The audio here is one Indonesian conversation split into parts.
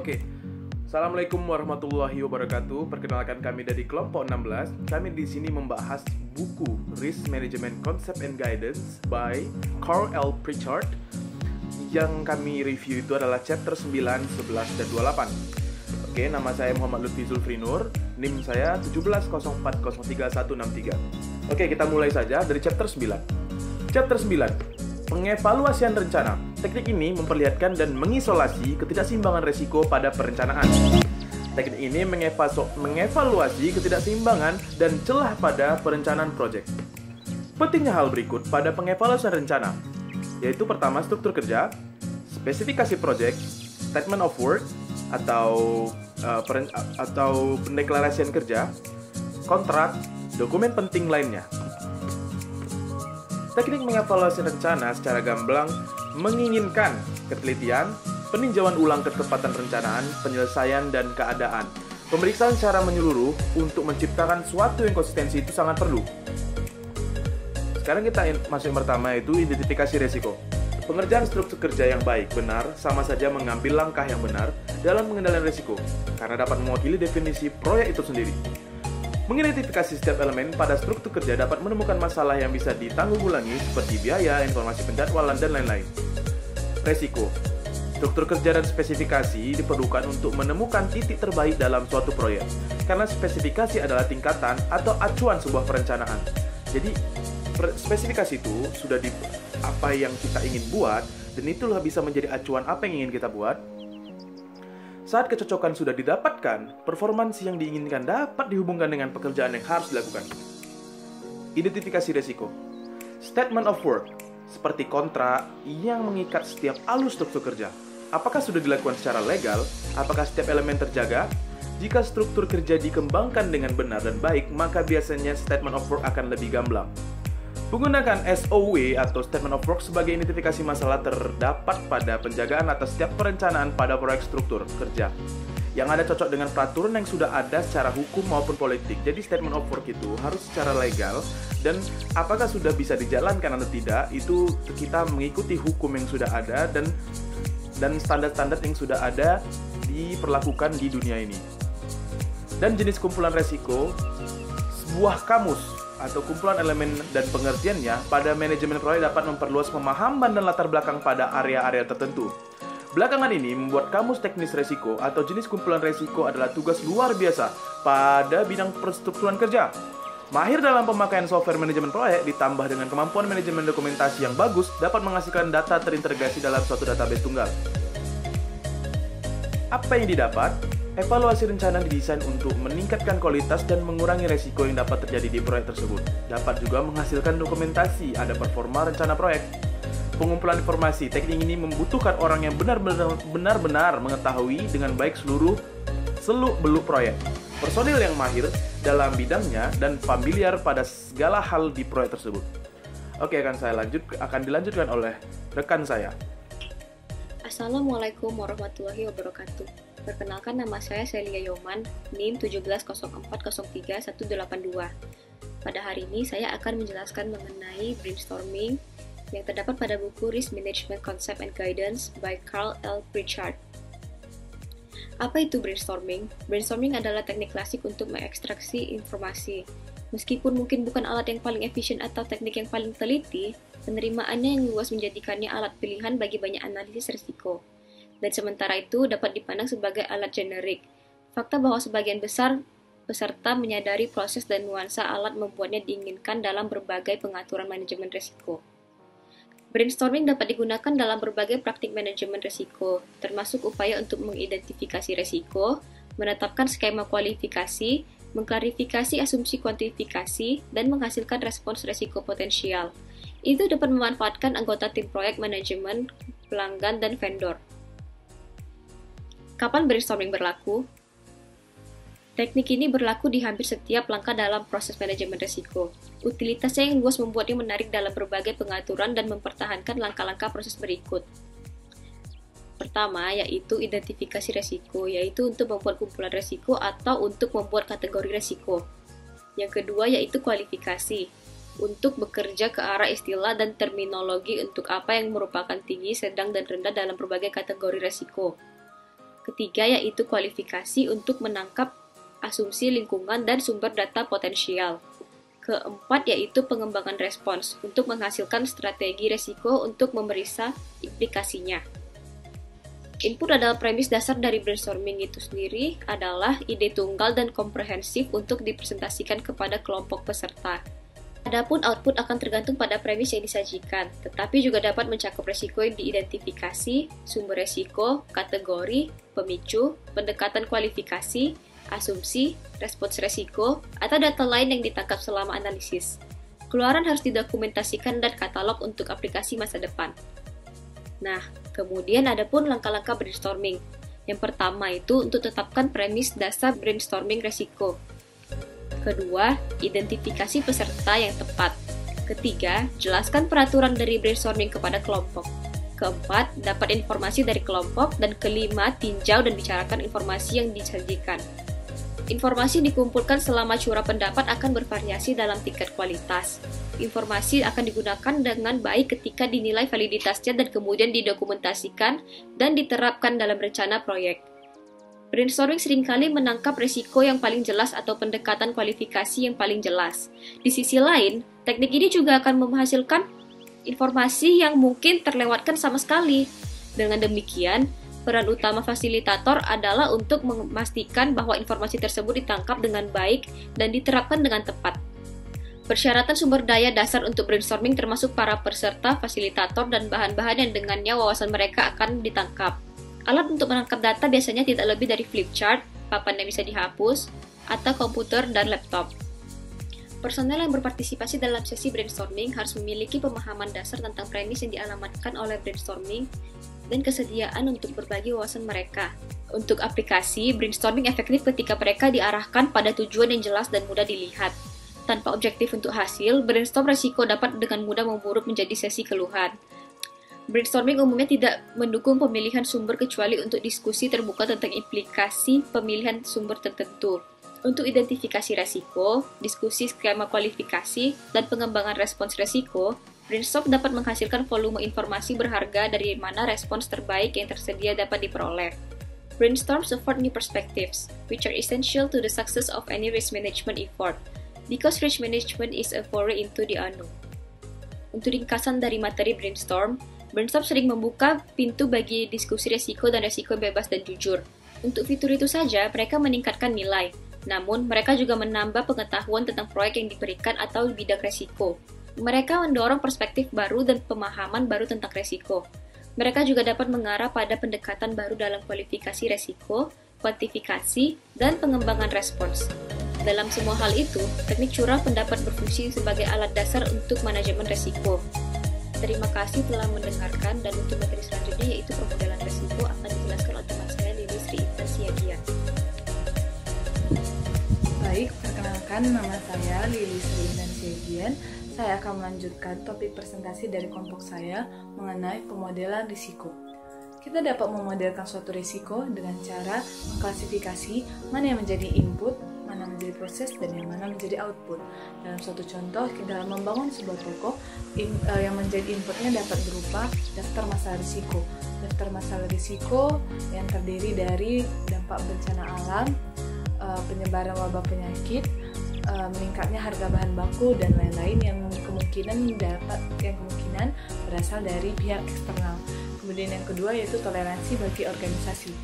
Oke, Assalamualaikum warahmatullahi wabarakatuh. Perkenalkan kami dari kelompok 16. Kami di sini membahas buku Risk Management Concept and Guidance by Carl L. Pritchard. Yang kami review itu adalah chapter 9, 11, dan 28. Oke, nama saya Muhammad Lutfi Zulfrinur. NIM saya 1704036163. Oke, kita mulai saja dari chapter 9. Chapter 9, pengevaluasian rencana. Teknik ini memperlihatkan dan mengisolasi ketidakseimbangan resiko pada perencanaan. Teknik ini mengevaluasi ketidakseimbangan dan celah pada perencanaan proyek. Pentingnya hal berikut pada pengevaluasian rencana, yaitu pertama, struktur kerja, spesifikasi proyek, statement of work atau pendeklarasian kerja, kontrak, dokumen penting lainnya. Teknik mengevaluasi rencana secara gamblang menginginkan ketelitian, peninjauan ulang ketepatan perencanaan, penyelesaian, dan keadaan. Pemeriksaan secara menyeluruh untuk menciptakan suatu yang konsistensi itu sangat perlu. Sekarang kita masuk yang pertama, yaitu identifikasi resiko. Pengerjaan struktur kerja yang baik, benar, sama saja mengambil langkah yang benar dalam mengendalikan resiko, karena dapat mewakili definisi proyek itu sendiri. Mengidentifikasi setiap elemen pada struktur kerja dapat menemukan masalah yang bisa ditangguhgulangi seperti biaya, informasi penjadwalan, dan lain-lain. Resiko. Struktur kerja dan spesifikasi diperlukan untuk menemukan titik terbaik dalam suatu proyek, karena spesifikasi adalah tingkatan atau acuan sebuah perencanaan. Jadi, spesifikasi itu sudah di apa yang kita ingin buat, dan itulah bisa menjadi acuan apa yang ingin kita buat. Saat kecocokan sudah didapatkan, performansi yang diinginkan dapat dihubungkan dengan pekerjaan yang harus dilakukan. Identifikasi resiko. Statement of work, seperti kontrak yang mengikat setiap alur struktur kerja. Apakah sudah dilakukan secara legal? Apakah setiap elemen terjaga? Jika struktur kerja dikembangkan dengan benar dan baik, maka biasanya statement of work akan lebih gamblang. Menggunakan SOW atau Statement of Work sebagai identifikasi masalah terdapat pada penjagaan atas setiap perencanaan pada proyek struktur kerja yang ada cocok dengan peraturan yang sudah ada secara hukum maupun politik. Jadi Statement of Work itu harus secara legal, dan apakah sudah bisa dijalankan atau tidak, itu kita mengikuti hukum yang sudah ada dan standar-standar yang sudah ada diperlakukan di dunia ini. Dan jenis kumpulan resiko, sebuah kamus atau kumpulan elemen dan pengertiannya pada manajemen proyek dapat memperluas pemahaman dan latar belakang pada area-area tertentu. Belakangan ini membuat kamus teknis resiko atau jenis kumpulan resiko adalah tugas luar biasa pada bidang perstrukturan kerja. Mahir dalam pemakaian software manajemen proyek ditambah dengan kemampuan manajemen dokumentasi yang bagus dapat menghasilkan data terintegrasi dalam suatu database tunggal. Apa yang didapat? Evaluasi rencana didesain untuk meningkatkan kualitas dan mengurangi resiko yang dapat terjadi di proyek tersebut. Dapat juga menghasilkan dokumentasi ada performa rencana proyek. Pengumpulan informasi, teknik ini membutuhkan orang yang benar-benar mengetahui dengan baik seluk-beluk proyek. Personil yang mahir dalam bidangnya dan familiar pada segala hal di proyek tersebut. Oke, akan dilanjutkan oleh rekan saya. Assalamualaikum warahmatullahi wabarakatuh. Perkenalkan, nama saya Celia Yoman, NIM 1704031182. Pada hari ini saya akan menjelaskan mengenai brainstorming yang terdapat pada buku Risk Management Concept and Guidance by Carl L. Pritchard. Apa itu brainstorming? Brainstorming adalah teknik klasik untuk mengekstraksi informasi. Meskipun mungkin bukan alat yang paling efisien atau teknik yang paling teliti, penerimaannya yang luas menjadikannya alat pilihan bagi banyak analisis risiko. Dan sementara itu dapat dipandang sebagai alat generik. Fakta bahwa sebagian besar peserta menyadari proses dan nuansa alat membuatnya diinginkan dalam berbagai pengaturan manajemen risiko. Brainstorming dapat digunakan dalam berbagai praktik manajemen risiko, termasuk upaya untuk mengidentifikasi risiko, menetapkan skema kualifikasi, mengklarifikasi asumsi kuantifikasi, dan menghasilkan respons risiko potensial. Itu dapat memanfaatkan anggota tim proyek manajemen, pelanggan, dan vendor. Kapan brainstorming berlaku? Teknik ini berlaku di hampir setiap langkah dalam proses manajemen risiko. Utilitasnya yang luas membuatnya menarik dalam berbagai pengaturan dan mempertahankan langkah-langkah proses berikut. Pertama, yaitu identifikasi risiko, yaitu untuk membuat kumpulan risiko atau untuk membuat kategori risiko. Yang kedua, yaitu kualifikasi, untuk bekerja ke arah istilah dan terminologi untuk apa yang merupakan tinggi, sedang, dan rendah dalam berbagai kategori risiko. Ketiga yaitu kualifikasi untuk menangkap asumsi lingkungan dan sumber data potensial. Keempat yaitu pengembangan respons untuk menghasilkan strategi resiko untuk memeriksa implikasinya. Input adalah premis dasar dari brainstorming itu sendiri adalah ide tunggal dan komprehensif untuk dipresentasikan kepada kelompok peserta. Adapun output akan tergantung pada premis yang disajikan, tetapi juga dapat mencakup resiko yang diidentifikasi, sumber resiko, kategori, pemicu, pendekatan kualifikasi, asumsi, respons resiko, atau data lain yang ditangkap selama analisis. Keluaran harus didokumentasikan dan katalog untuk aplikasi masa depan. Nah, kemudian ada pun langkah-langkah brainstorming. Yang pertama itu untuk tetapkan premis dasar brainstorming resiko. Kedua, identifikasi peserta yang tepat. Ketiga, jelaskan peraturan dari brainstorming kepada kelompok. Keempat, dapat informasi dari kelompok. Dan kelima, tinjau dan bicarakan informasi yang disajikan. Informasi dikumpulkan selama curah pendapat akan bervariasi dalam tingkat kualitas. Informasi akan digunakan dengan baik ketika dinilai validitasnya dan kemudian didokumentasikan dan diterapkan dalam rencana proyek. Brainstorming seringkali menangkap risiko yang paling jelas atau pendekatan kualifikasi yang paling jelas. Di sisi lain, teknik ini juga akan menghasilkan informasi yang mungkin terlewatkan sama sekali. Dengan demikian, peran utama fasilitator adalah untuk memastikan bahwa informasi tersebut ditangkap dengan baik dan diterapkan dengan tepat. Persyaratan sumber daya dasar untuk brainstorming termasuk para peserta, fasilitator, dan bahan-bahan yang dengannya wawasan mereka akan ditangkap. Alat untuk menangkap data biasanya tidak lebih dari flipchart, papan yang bisa dihapus, atau komputer dan laptop. Personel yang berpartisipasi dalam sesi brainstorming harus memiliki pemahaman dasar tentang premis yang dialamatkan oleh brainstorming dan kesediaan untuk berbagi wawasan mereka. Untuk aplikasi, brainstorming efektif ketika mereka diarahkan pada tujuan yang jelas dan mudah dilihat. Tanpa objektif untuk hasil, brainstorm resiko dapat dengan mudah memburuk menjadi sesi keluhan. Brainstorming umumnya tidak mendukung pemilihan sumber kecuali untuk diskusi terbuka tentang implikasi pemilihan sumber tertentu. Untuk identifikasi resiko, diskusi skema kualifikasi, dan pengembangan respons resiko, brainstorm dapat menghasilkan volume informasi berharga dari mana respons terbaik yang tersedia dapat diperoleh. Brainstorms afford new perspectives, which are essential to the success of any risk management effort, because risk management is a foray into the unknown. Untuk ringkasan dari materi brainstorm sering membuka pintu bagi diskusi resiko dan resiko bebas dan jujur. Untuk fitur itu saja, mereka meningkatkan nilai. Namun, mereka juga menambah pengetahuan tentang proyek yang diberikan atau bidang resiko. Mereka mendorong perspektif baru dan pemahaman baru tentang resiko. Mereka juga dapat mengarah pada pendekatan baru dalam kualifikasi resiko, kuantifikasi, dan pengembangan respons. Dalam semua hal itu, teknik curah pendapat berfungsi sebagai alat dasar untuk manajemen resiko. Terima kasih telah mendengarkan, dan untuk materi selanjutnya yaitu pemodelan resiko akan dijelaskan oleh teman saya Lili Sri Intan Siagian. Baik, perkenalkan nama saya Lili Sri Intan Siagian. Saya akan melanjutkan topik presentasi dari kelompok saya mengenai pemodelan risiko. Kita dapat memodelkan suatu risiko dengan cara mengklasifikasi mana yang menjadi input, mana menjadi proses, dan yang mana menjadi output. Dalam suatu contoh, dalam membangun sebuah toko, yang menjadi inputnya dapat berupa daftar masalah risiko. Daftar masalah risiko yang terdiri dari dampak bencana alam, penyebaran wabah penyakit, meningkatnya harga bahan baku, dan lain-lain yang kemungkinan berasal dari pihak eksternal. Kemudian yang kedua yaitu toleransi bagi organisasi.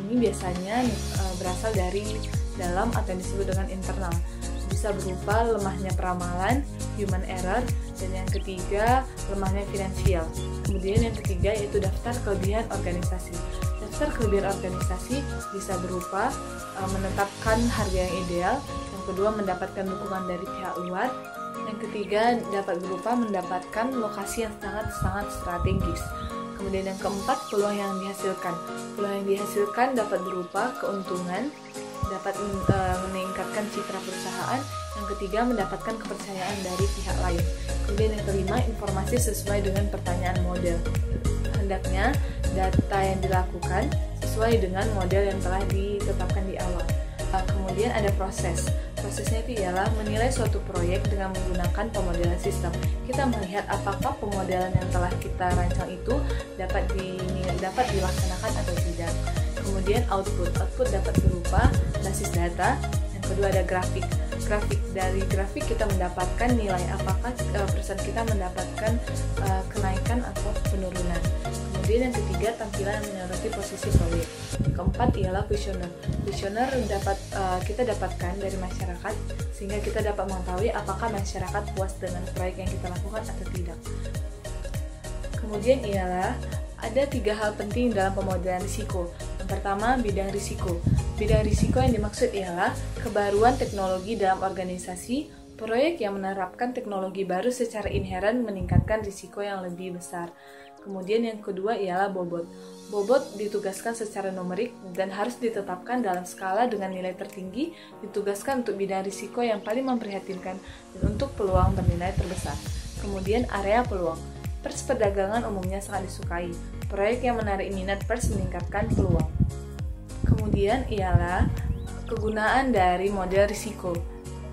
Ini biasanya berasal dari dalam atau yang disebut dengan internal. Bisa berupa lemahnya peramalan, human error, dan yang ketiga lemahnya finansial. Kemudian yang ketiga yaitu daftar kelebihan organisasi. Daftar kelebihan organisasi bisa berupa menetapkan harga yang ideal, yang kedua mendapatkan dukungan dari pihak luar, yang ketiga dapat berupa mendapatkan lokasi yang sangat strategis. Kemudian yang keempat, peluang yang dihasilkan. Peluang yang dihasilkan dapat berupa keuntungan, dapat meningkatkan citra perusahaan. Yang ketiga, mendapatkan kepercayaan dari pihak lain. Kemudian yang kelima, informasi sesuai dengan pertanyaan model. Hendaknya data yang dilakukan sesuai dengan model yang telah ditetapkan di awal. Kemudian ada proses. Prosesnya itu ialah menilai suatu proyek dengan menggunakan pemodelan sistem. Kita melihat apakah pemodelan yang telah kita rancang itu dapat dilaksanakan atau tidak. Kemudian output dapat berupa basis data. Yang kedua ada grafik. Dari grafik kita mendapatkan nilai apakah perusahaan kita mendapatkan kenaikan atau penurunan. Kemudian yang ketiga, tampilan yang menyoroti posisi proyek. Keempat ialah kuesioner. Kuesioner kita dapatkan dari masyarakat sehingga kita dapat mengetahui apakah masyarakat puas dengan proyek yang kita lakukan atau tidak. Kemudian ialah ada 3 hal penting dalam pemodelan risiko. Yang pertama, bidang risiko. Bidang risiko yang dimaksud ialah kebaruan teknologi dalam organisasi, proyek yang menerapkan teknologi baru secara inheren meningkatkan risiko yang lebih besar. Kemudian yang kedua ialah bobot. Bobot ditugaskan secara numerik dan harus ditetapkan dalam skala dengan nilai tertinggi, ditugaskan untuk bidang risiko yang paling memprihatinkan dan untuk peluang bernilai terbesar. Kemudian area peluang. Pers perdagangan umumnya sangat disukai. Proyek yang menarik minat pers meningkatkan peluang. Kemudian ialah kegunaan dari model risiko.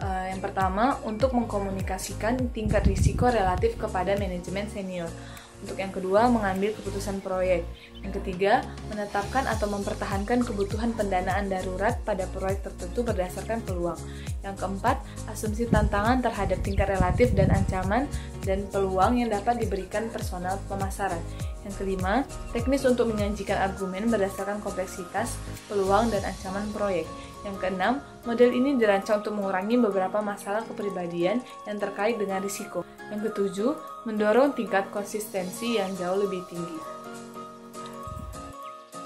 Yang pertama, untuk mengkomunikasikan tingkat risiko relatif kepada manajemen senior. Untuk yang kedua, mengambil keputusan proyek. Yang ketiga, menetapkan atau mempertahankan kebutuhan pendanaan darurat pada proyek tertentu berdasarkan peluang. Yang keempat, asumsi tantangan terhadap tingkat relatif dan ancaman dan peluang yang dapat diberikan personal pemasaran. Yang kelima, teknis untuk menyajikan argumen berdasarkan kompleksitas, peluang, dan ancaman proyek. Yang keenam, model ini dirancang untuk mengurangi beberapa masalah kepribadian yang terkait dengan risiko. Yang ketujuh, mendorong tingkat konsistensi yang jauh lebih tinggi.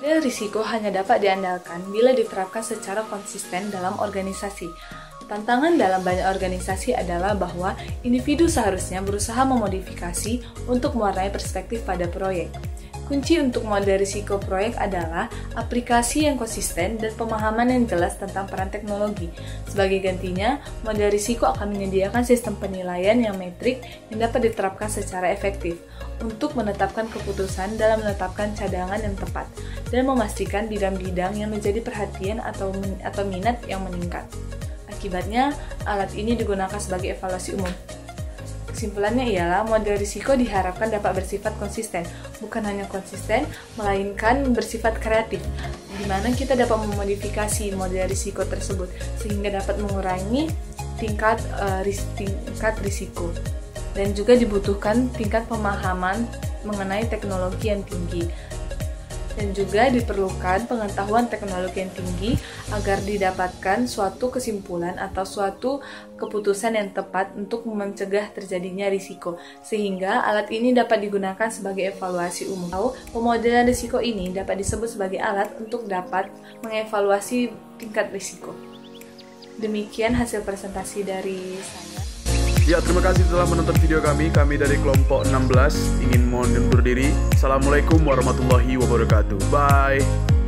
Model risiko hanya dapat diandalkan bila diterapkan secara konsisten dalam organisasi. Tantangan dalam banyak organisasi adalah bahwa individu seharusnya berusaha memodifikasi untuk mewarnai perspektif pada proyek. Kunci untuk model risiko proyek adalah aplikasi yang konsisten dan pemahaman yang jelas tentang peran teknologi. Sebagai gantinya, model risiko akan menyediakan sistem penilaian yang metrik yang dapat diterapkan secara efektif untuk menetapkan keputusan dalam menetapkan cadangan yang tepat dan memastikan bidang-bidang yang menjadi perhatian atau minat yang meningkat. Akibatnya, alat ini digunakan sebagai evaluasi umum. Kesimpulannya ialah model risiko diharapkan dapat bersifat konsisten, bukan hanya konsisten, melainkan bersifat kreatif, di mana kita dapat memodifikasi model risiko tersebut sehingga dapat mengurangi tingkat risiko. Dan juga dibutuhkan tingkat pemahaman mengenai teknologi yang tinggi. Dan juga diperlukan pengetahuan teknologi yang tinggi agar didapatkan suatu kesimpulan atau suatu keputusan yang tepat untuk mencegah terjadinya risiko, sehingga alat ini dapat digunakan sebagai evaluasi umum. Pemodelan risiko ini dapat disebut sebagai alat untuk dapat mengevaluasi tingkat risiko. Demikian hasil presentasi dari saya. Ya, terima kasih telah menonton video kami. Kami dari kelompok 16 ingin mohon undur diri. Assalamualaikum warahmatullahi wabarakatuh. Bye.